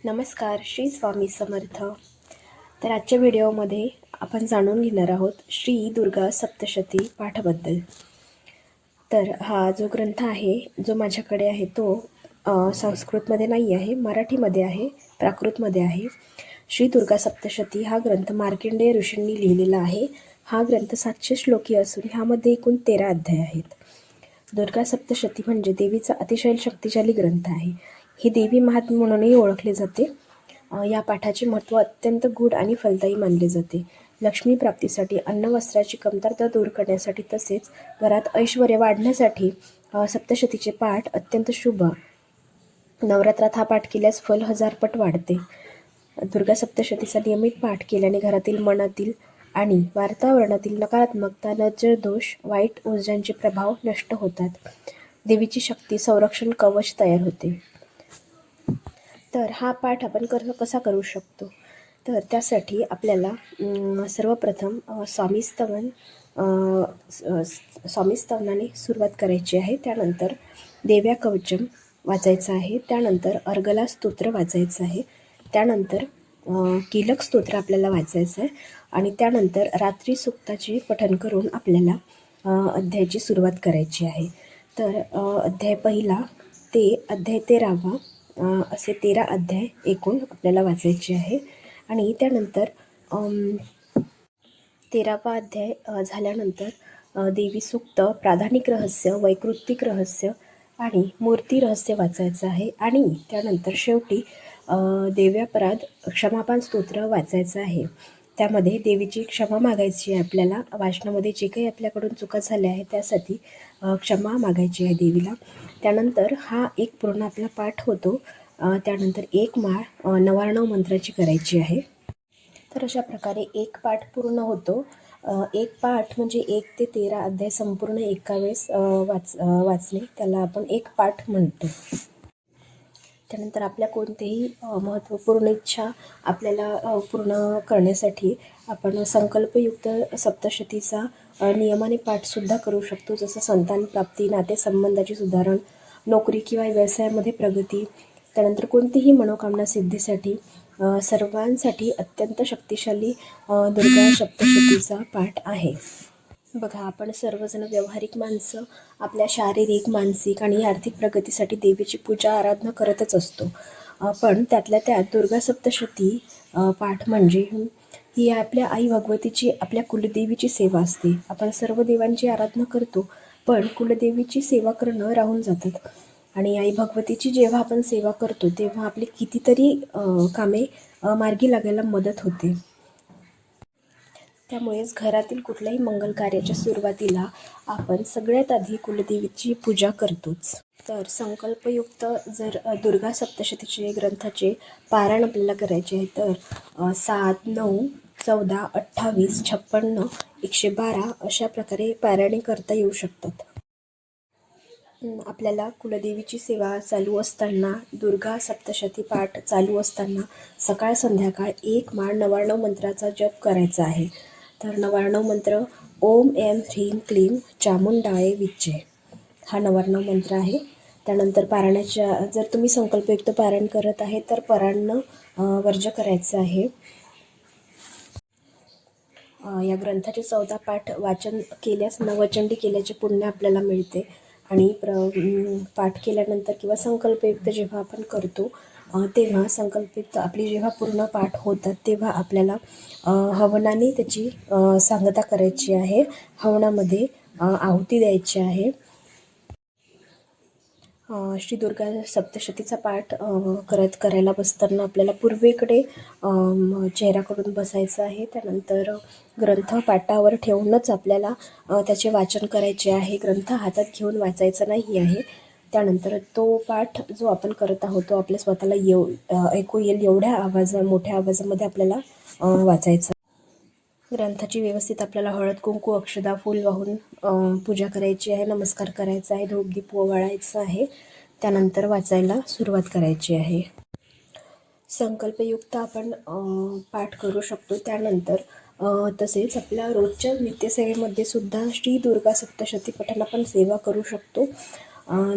नमस्कार, श्री स्वामी समर्थ. तर आजच्या व्हिडिओमध्ये आपण जाणून घेणार आहोत श्री दुर्गा सप्तशती पाठाबद्दल. तर हा जो ग्रंथ आहे, जो माझ्याकडे आहे तो संस्कृतमध्ये नाही आहे, मराठीमध्ये आहे, प्राकृतमध्ये आहे. श्री दुर्गा सप्तशती हा ग्रंथ मार्कंडेय ऋषींनी लिहिलेला आहे. हा ग्रंथ 700 श्लोकी असून ह्यामध्ये एकूण 13 अध्याय आहेत. दुर्गा सप्तशती म्हणजे देवीचा अतिशय शक्तिशाली ग्रंथ आहे. ही देवी महात्म्य म्हणूनही ओळखले जाते. या पाठाचे महत्त्व अत्यंत गूढ आणि फलदायी मानले जाते. लक्ष्मी प्राप्तीसाठी, अन्न वस्त्राची कमतरता दूर करण्यासाठी तसेच घरात ऐश्वर्य वाढण्यासाठी सप्तशतीचे पाठ अत्यंत शुभ. नवरात्रात हा पाठ केल्यास फल 1000 पट वाढते. दुर्गा सप्तशतीचा नियमित पाठ केल्याने घरातील, मनातील आणि वातावरणातील नकारात्मकता, नजर दोष, वाईट ऊर्जांचे प्रभाव नष्ट होतात. देवीची शक्ती संरक्षण कवच तयार होते. तर हा पाठ आपण कसा करू शकतो? तर त्यासाठी आपल्याला सर्वप्रथम स्वामीस्तवनाने सुरुवात करायची आहे. त्यानंतर देव्या कवचम वाचायचं आहे. त्यानंतर अर्गला स्तोत्र वाचायचं आहे. त्यानंतर कीलक स्तोत्र आपल्याला वाचायचं आहे. आणि त्यानंतर रात्री सुक्ताचे पठण करून आपल्याला अध्यायाची सुरुवात करायची आहे. तर अध्याय पहिला ते अध्याय 13वा असे 13 अध्याय एकूण आपल्याला वाचायचे आहे. आणि त्यानंतर 13वा अध्याय झाल्यानंतर देवी सूक्त, प्राधानिक रहस्य, वैकृतिक रहस्य आणि मूर्ती रहस्य वाचायचं आहे. आणि त्यानंतर शेवटी देव्यापराध क्षमापण स्तोत्र वाचायचं आहे. त्यामध्ये देवीची क्षमा मागायची आहे. आपल्याला वाचनामध्ये जे काही आपल्याकडून चुका झाल्या आहेत त्यासाठी क्षमा मागायची आहे देवीला. त्यानंतर हा एक पूर्ण आपला पाठ होतो. त्यानंतर एक माळ 99 मंत्राची करायची आहे. तर अशा प्रकारे एक पाठ पूर्ण होतो. एक पाठ म्हणजे 1 ते 13 अध्याय संपूर्ण एका वेळेस वाचणे त्याला आपण एक पाठ म्हणतो. त्यानंतर आपल्या कोणतेही महत्त्वपूर्ण इच्छा आपल्याला पूर्ण करण्यासाठी आपण संकल्पयुक्त सप्तशतीचा नियमाने पाठसुद्धा करू शकतो. जसं संतान प्राप्ती, नातेसंबंधाची सुधारण, नोकरी किंवा व्यवसायामध्ये प्रगती, त्यानंतर कोणतीही मनोकामना सिद्धीसाठी सर्वांसाठी अत्यंत शक्तिशाली दुर्गा सप्तशतीचा पाठ आहे. बघा, आपण सर्वजण व्यावहारिक माणसं आपल्या शारीरिक, मानसिक आणि आर्थिक प्रगतीसाठी देवीची पूजा आराधना करतच असतो. पण त्यातल्या त्यात दुर्गा सप्तशती पाठ म्हणजे ही आपल्या आई भगवतीची, आपल्या कुलदेवीची सेवा असते. आपण सर्व देवांची आराधना करतो, पण कुलदेवीची सेवा करणं राहून जातात. आणि आई भगवतीची जेव्हा आपण सेवा करतो तेव्हा आपली कितीतरी कामे मार्गी लागायला मदत होते. त्यामुळेच घरातील कुठल्याही मंगल कार्याच्या सुरुवातीला आपण सगळ्यात आधी कुलदेवीची पूजा करतोच. तर संकल्पयुक्त जर दुर्गा सप्तशतीचे ग्रंथाचे पारायण आपल्याला करायचे आहे तर 7, 9, 14, 28, 56, 112 अशा प्रकारे पारायणे करता येऊ शकतात. आपल्याला कुलदेवीची सेवा चालू असताना, दुर्गा सप्तशती पाठ चालू असताना सकाळ संध्याकाळ एक माळ 99 मंत्राचा जप करायचा आहे. तर 99 मंत्र ओम ऐं ह्रीं क्लीं चामुंडाय विच्चे हा 99 मंत्र आहे. त्यानंतर पारायणाच्या जर तुम्ही संकल्पयुक्त पारायण करत आहे तर पारायण वर्ज्य करायचं आहे. या ग्रंथाचे 14 पाठ वाचन केल्यास नवचंडी केल्याचे पुण्य आपल्याला मिळते. आणि पाठ केल्यानंतर किंवा संकल्पयुक्त जेव्हा आपण करतो तेव्हा संकल्पयुक्त आपली जेव्हा पूर्ण पाठ होतात तेव्हा आपल्याला हवनाने त्याची सांगता करायची आहे. हवनामध्ये आहुती द्यायची आहे. श्री दुर्गा सप्तशतीचा पाठ करायला बसताना आपल्याला पूर्वेकडे चेहरा करून बसायचं आहे. त्यानंतर ग्रंथ पाटावर ठेवूनच आपल्याला त्याचे वाचन करायचे आहे. ग्रंथ हातात घेऊन वाचायचा नाही आहे. त्यानंतर तो पाठ जो आपण करत आहोत तो आपल्या स्वतःला ऐकू येईल एवढ्या मोठ्या आवाजामध्ये आपल्याला वाचायचं. ग्रंथाची व्यवस्थित आपल्याला हळद, कुंकू, अक्षदा, फूल वाहून पूजा करायची आहे. नमस्कार करायचा आहे. धूपदीप ओवाळायचं आहे. त्यानंतर वाचायला सुरुवात करायची आहे. संकल्पयुक्त आपण पाठ करू शकतो. त्यानंतर तसेच आपल्या रोजच्या नित्यसेवेमध्ये सुद्धा श्री दुर्गा सप्तशती पठण आपण सेवा करू शकतो.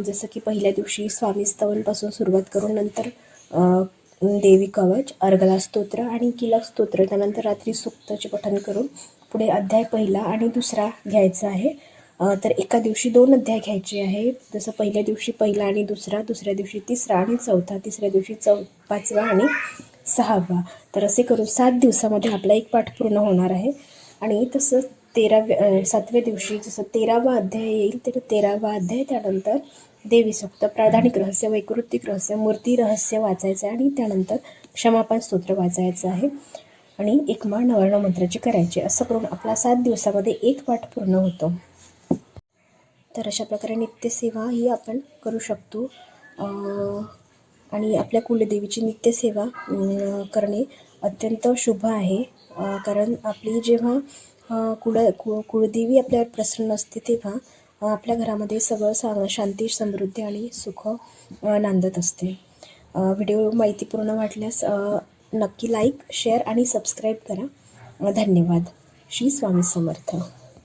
जसं की पहिल्या दिवशी स्वामीस्तवनपासून सुरुवात करून नंतर देवी कवच, अर्गला स्तोत्र आणि कीलक स्तोत्र, त्यानंतर रात्री सुक्तचे पठण करून पुढे अध्याय पहिला आणि दुसरा घ्यायचा आहे. तर एका दिवशी 2 अध्याय घ्यायचे आहे. जसं पहिल्या दिवशी पहिला आणि दुसरा, दुसऱ्या दिवशी तिसरा आणि चौथा, तिसऱ्या दिवशी 5वा आणि 6वा. तर असे करून 7 दिवसामध्ये आपला एक पाठ पूर्ण होणार आहे. आणि तसं 7व्या दिवशी जसं 13वा अध्याय येईल, तर 13वा अध्याय, त्यानंतर देवी सूक्त, प्राधानिक रहस्य, वैकृतिक रहस्य, मूर्ती रहस्य वाचायचं आहे आणि त्यानंतर क्षमापन स्तोत्र वाचायचं आहे आणि एक माळ नवर्ण मंत्राची करायची. असं करून आपला 7 दिवसामध्ये एक पाठ पूर्ण होतो. तर अशा प्रकारे नित्यसेवा ही आपण करू शकतो. आणि आपल्या कुलदेवीची नित्यसेवा करणे अत्यंत शुभ आहे. कारण आपली जेव्हा कुळदेवी आपल्यावर प्रसन्न असते, तेव्हा आपल्या घरामध्ये सगळं शांती, समृद्धी आणि सुख नांदत असते. व्हिडिओ माहितीपूर्ण वाटल्यास नक्की लाईक, शेअर आणि सबस्क्राईब करा. धन्यवाद. श्री स्वामी समर्थ.